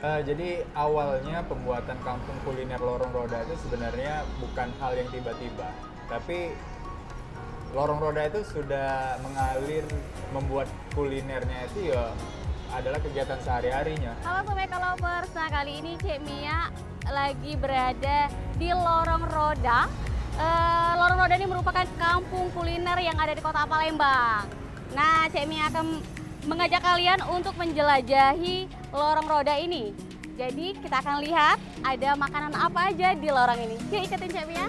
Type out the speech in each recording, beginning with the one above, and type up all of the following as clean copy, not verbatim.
Jadi awalnya pembuatan kampung kuliner Lorong Roda itu sebenarnya bukan hal yang tiba-tiba, tapi Lorong Roda itu sudah mengalir membuat kulinernya itu ya adalah kegiatan sehari-harinya. Halo Sobat Lovers, nah kali ini Cek Mia lagi berada di Lorong Roda. Lorong Roda ini merupakan kampung kuliner yang ada di kota Palembang. Nah, Cek Mia akan mengajak kalian untuk menjelajahi Lorong Roda ini. Jadi kita akan lihat ada makanan apa aja di lorong ini. Yuk ikutin Cek Mia.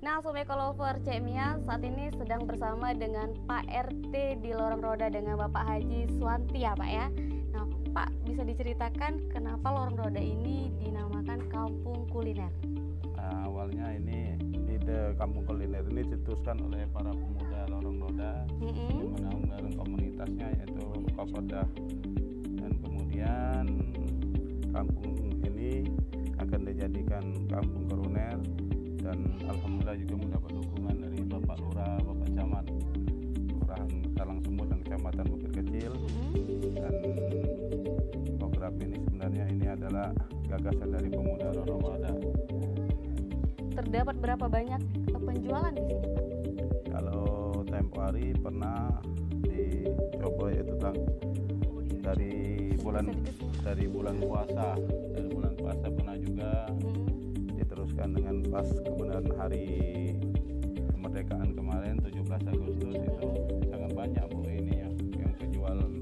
Nah, Sobat Lover, Cek Mia saat ini sedang bersama dengan Pak RT di Lorong Roda dengan Bapak Haji Suwanti ya Pak ya. Nah Pak, bisa diceritakan kenapa Lorong Roda ini dinamakan kampung kuliner? Awalnya ini ide kampung kuliner ini dicetuskan oleh para pemuda Lorong Roda yang menaungi komunitasnya yaitu Kosoda, dan kemudian kampung ini akan dijadikan kampung kuliner. Dan alhamdulillah juga mendapat dukungan dari Bapak Lurah, Bapak Camat, Kelurahan Talang Semut dan Kecamatan Bukit Kecil. Dan program ini sebenarnya ini adalah gagasan dari pemuda Lorong Roda. Terdapat berapa banyak penjualan di sini Pak? Kalau tempo hari pernah dicoba yaitu dari bulan puasa pernah juga. Teruskan dengan pas kebenaran hari kemerdekaan kemarin 17 Agustus itu sangat banyak Bu ini ya yang penjualan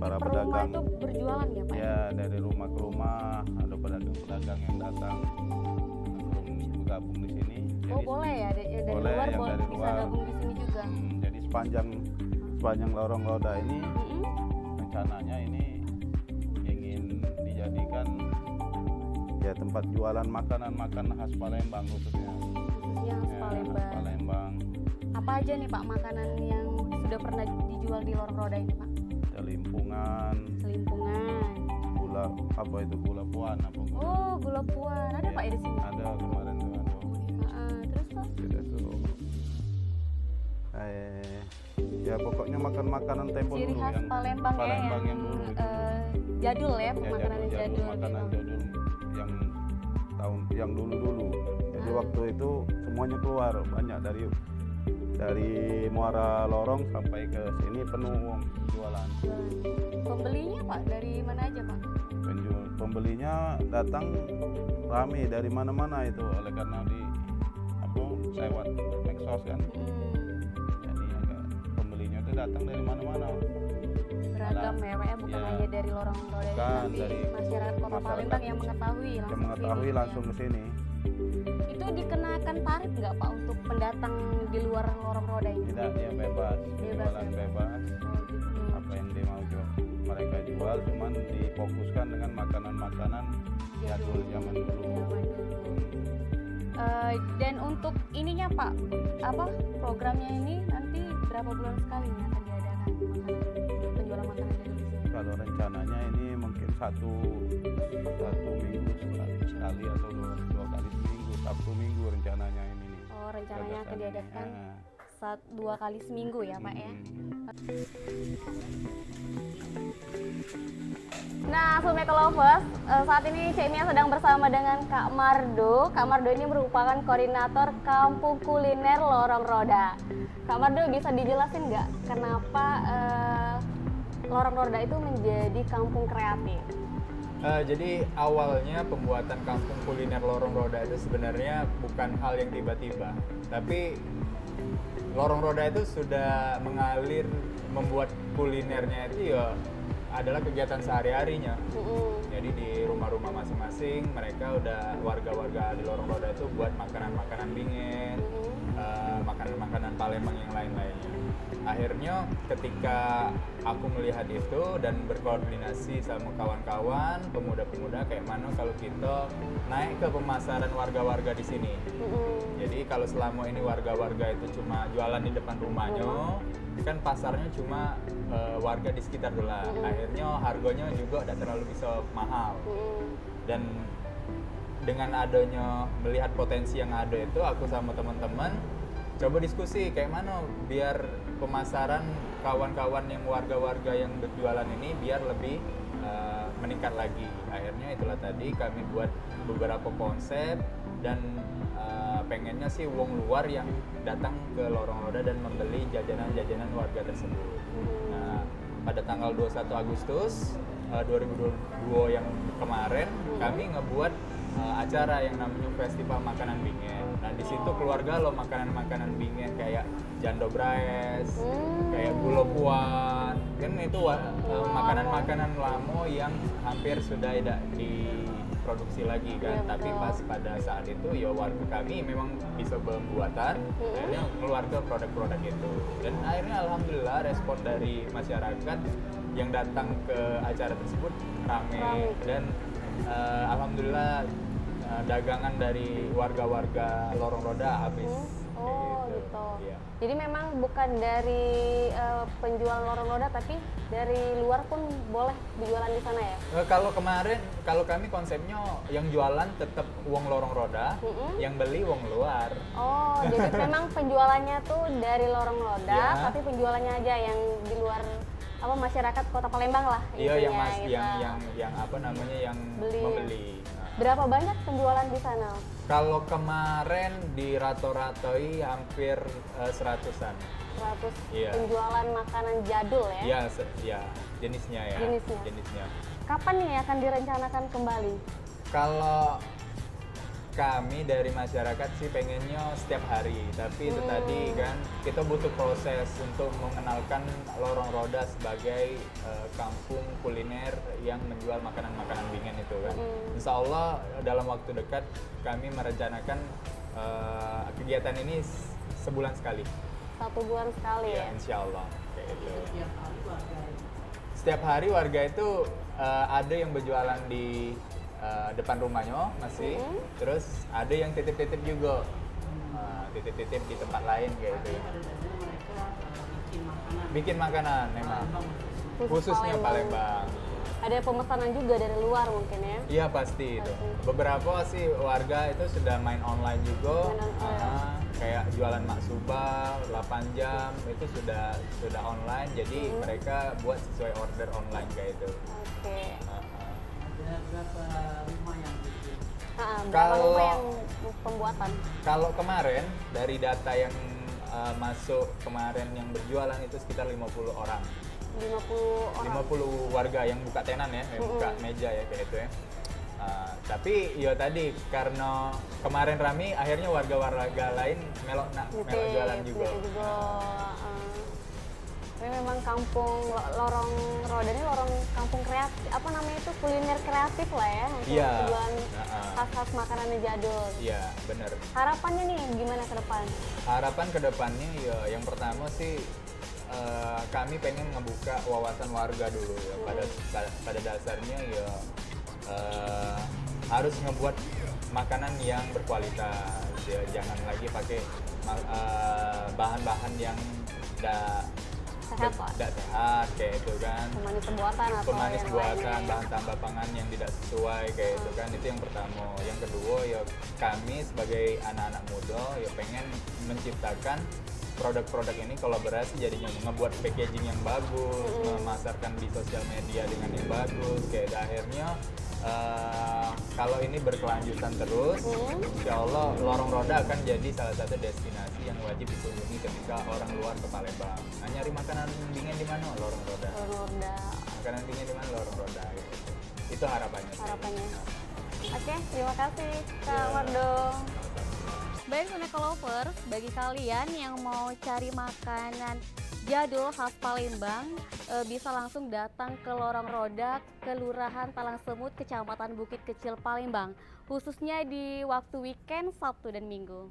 para pedagang itu berjualan ya Pak? Ya, dari rumah ke rumah ada pedagang-pedagang yang datang bergabung di sini. Oh jadi, boleh ya dari boleh, luar yang boleh dari bisa luar gabung di sini juga. Jadi sepanjang Lorong Roda ini rencananya ini ingin dijadikan ya tempat jualan makanan khas Palembang khususnya. Yang Khas Palembang. Apa aja nih Pak makanan yang sudah pernah dijual di Lorong Roda ini Pak? Selimpungan. Gula puan apa? Oh, gula puan. Ada ya, Pak ya di sini? Ada kemarin tuh ada. Terus Pak? Ya pokoknya makanan tempo ciri dulu khas yang Palembang ya, yang dulu itu. Jadul ya, makanan jadul. Makanan jadul yang dulu. Jadi waktu itu semuanya keluar banyak dari Muara Lorong sampai ke sini penuh jualan. Pembelinya Pak dari mana aja Pak? Pembelinya datang rame dari mana-mana itu oleh karena lewat medsos kan. Jadi pembelinya itu datang dari mana-mana. Beragam ya Pak ya, bukan hanya dari Lorong Roda tapi dari masyarakat Kota Palembang yang mengetahui langsung ke sini. Itu dikenakan tarif nggak Pak untuk pendatang di luar Lorong Roda ini? Tidak, dia bebas, jualan bebas. Apa yang dia mau mereka jual, cuman difokuskan dengan makanan-makanan jadul zaman dulu. Dan untuk ininya Pak, programnya ini nanti berapa bulan sekali nih akan diadakan penjualan makanan jadul di sini? Kalau rencananya ini mungkin satu minggu sekali atau dua kali seminggu, Sabtu Minggu rencananya ini. Oh, rencananya akan diadakan 2 kali seminggu ya Pak ya. Nah, Sobat Lovers, saat ini Cek Mia sedang bersama dengan Kak Mardo. Kak Mardo ini merupakan koordinator kampung kuliner Lorong Roda. Kak Mardo bisa dijelasin nggak kenapa Lorong Roda itu menjadi kampung kreatif? Jadi awalnya pembuatan kampung kuliner Lorong Roda itu sebenarnya bukan hal yang tiba-tiba, tapi Lorong Roda itu sudah mengalir membuat kulinernya itu ya adalah kegiatan sehari-harinya. Jadi di rumah-rumah masing-masing mereka udah warga-warga di Lorong Roda itu buat makanan-makanan dingin, makanan-makanan Palembang yang lain-lainnya. Akhirnya ketika aku melihat itu dan berkoordinasi sama kawan-kawan pemuda-pemuda, kayak mana kalau kita naik ke pemasaran warga-warga di sini. Jadi kalau selama ini warga-warga itu cuma jualan di depan rumahnya, kan pasarnya cuma warga di sekitar dola. Akhirnya harganya juga tidak terlalu bisa mahal. Dan dengan adanya melihat potensi yang ada itu, aku sama teman-teman coba diskusi kayak mana biar pemasaran kawan-kawan yang warga-warga yang berjualan ini biar lebih meningkat lagi. Akhirnya itulah tadi kami buat beberapa konsep dan pengennya sih wong luar yang datang ke Lorong Roda dan membeli jajanan-jajanan warga tersebut. Nah, pada tanggal 21 Agustus 2022 yang kemarin kami ngebuat acara yang namanya Festival Makanan Bingen. Nah, di situ keluarga lo makanan-makanan Bingen kayak jando braes, kayak gula puan. Kan itu makanan-makanan lama yang hampir sudah tidak diproduksi lagi kan. Tapi pas pada saat itu ya warga kami memang bisa pembuatan, akhirnya keluar ke produk-produk itu. Dan akhirnya alhamdulillah respon dari masyarakat yang datang ke acara tersebut rame. Dan alhamdulillah dagangan dari warga-warga Lorong Roda habis. Gitu. Iya. Jadi memang bukan dari penjual Lorong Roda, tapi dari luar pun boleh dijualan di sana ya? Kalau kemarin, kalau kami konsepnya yang jualan tetap uang Lorong Roda, yang beli uang luar. Oh, jadi memang penjualannya tuh dari Lorong Roda, Iya. tapi penjualannya aja yang di luar masyarakat Kota Palembang lah. Iya, yang intinya, yang apa namanya yang Beli. membeli. Berapa banyak penjualan di sana? Kalau kemarin di rato-ratoi hampir 100-an. 100 Iya. penjualan makanan jadul ya? Iya, ya, jenisnya ya. Jenisnya. Kapan nih akan direncanakan kembali? Kalau kami dari masyarakat sih pengennya setiap hari, tapi itu tadi kan kita butuh proses untuk mengenalkan Lorong Roda sebagai kampung kuliner yang menjual makanan-makanan Bingen itu kan. Insya Allah dalam waktu dekat kami merencanakan kegiatan ini sebulan sekali. 1 bulan sekali ya? Insya Allah kayak gitu. Setiap hari warga itu ada yang berjualan di depan rumahnya masih, terus ada yang titip-titip juga, titip-titip di tempat lain kayak gitu. Bikin makanan memang, khususnya Palembang. Ada pemesanan juga dari luar mungkin ya? Iya pasti itu. Beberapa sih warga itu sudah main online juga, kayak jualan maksuba 8 jam itu sudah online, jadi mereka buat sesuai order online kayak itu. Oke. Berapa rumah yang bikin? Berapa rumah yang pembuatan? Kalau kemarin dari data yang masuk kemarin yang berjualan itu sekitar 50 orang. 50 orang? 50 warga yang buka tenan ya, yang buka meja ya kayak itu ya. Tapi ya tadi karena kemarin rame, akhirnya warga-warga lain melok jualan juga. Ini memang kampung Lorong Roda ini kampung kreatif, apa namanya itu, kuliner kreatif lah ya, untuk penjualan khas-khas makanannya jadul. Iya, benar. Harapannya nih gimana ke depan? Harapan ke depannya ya yang pertama sih kami pengen ngebuka wawasan warga dulu ya. Pada dasarnya ya harus ngebuat makanan yang berkualitas ya, jangan lagi pakai bahan-bahan yang tidak sehat kayak itu kan, Pemanis buatan atau pemanis yang buatan, lainnya, bahan tambah pangan yang tidak sesuai kayak itu kan. Itu yang pertama. Yang kedua ya kami sebagai anak-anak muda ya pengen menciptakan produk-produk ini kolaborasi, jadinya ngebuat packaging yang bagus, memasarkan di sosial media dengan yang bagus kayak itu. Akhirnya kalau ini berkelanjutan terus, insya Allah Lorong Roda akan jadi salah satu destinasi yang wajib dikunjungi ketika orang luar ke Palembang. Nah, nyari makanan dingin di mana? Lorong Roda. Lorong Roda. Makanan dingin di mana? Lorong Roda. Gitu. Itu harapannya. Harapannya. Oke, terima kasih Kak Mardo. Baik Suneko Lovers, bagi kalian yang mau cari makanan jadul khas Palembang, bisa langsung datang ke Lorong Roda, Kelurahan Talang Semut, Kecamatan Bukit Kecil, Palembang, khususnya di waktu weekend Sabtu dan Minggu.